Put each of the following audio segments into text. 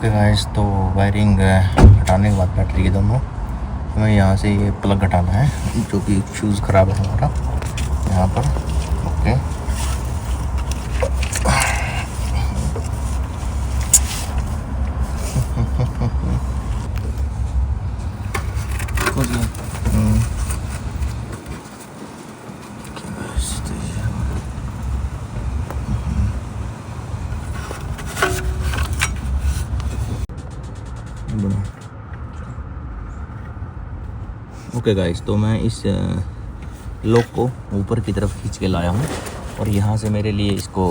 Okay guys, तो wiring हटाने के बाद बैटरी के दोनों हमें यहाँ से ये प्लग हटाना है जो कि फ्यूज़ ख़राब है हमारा यहाँ पर। ओके, ओके गाइस, तो मैं इस लॉक को ऊपर की तरफ खींच के लाया हूँ और यहाँ से मेरे लिए इसको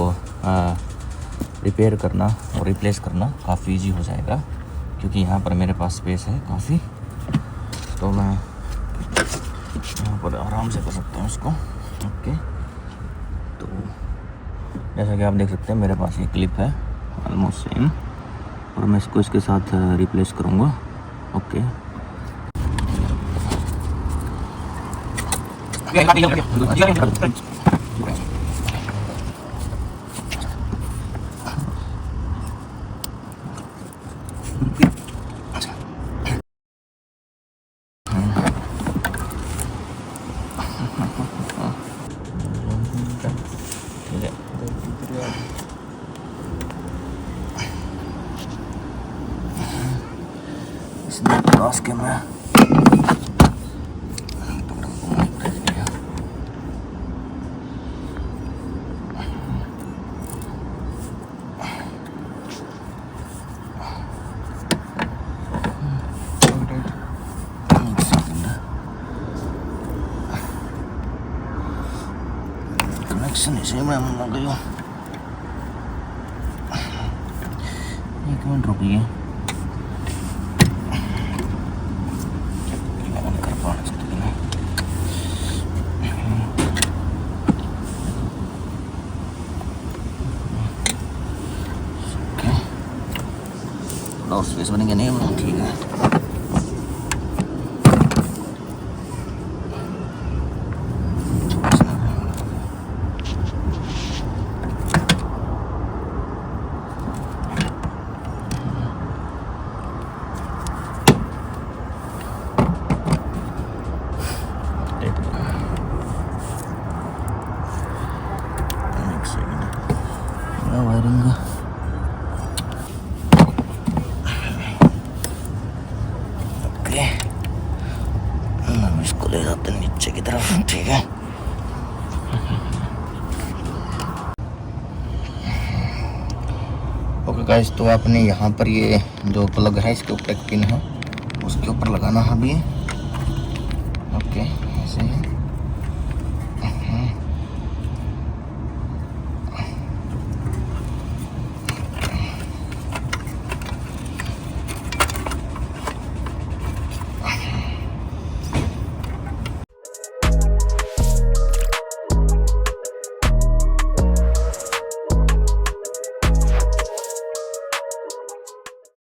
रिपेयर करना और रिप्लेस करना काफ़ी इजी हो जाएगा क्योंकि यहाँ पर मेरे पास स्पेस है काफ़ी। तो मैं यहाँ पर आराम से कर सकता हूँ इसको। ओके, तो जैसा कि आप देख सकते हैं मेरे पास ये क्लिप है ऑलमोस्ट सेम और मैं इसको इसके साथ रिप्लेस करूँगा। ओके, इसमें क्रॉस कैमरा कनेक्शन इसे मैं लग गई हूँ। एक मिनट रुकिए, कर पाना चाहिए ना। ओके, थोड़ा स्पेस बनेंगे नहीं, ठीक है। वायरिंग ओके, हम इसको ले जाते हैं नीचे की तरफ, ठीक है। ओके गाइस, तो आपने यहाँ पर ये जो प्लग है इसके ऊपर एक पिन है उसके ऊपर लगाना है अभी। ओके, ऐसे ही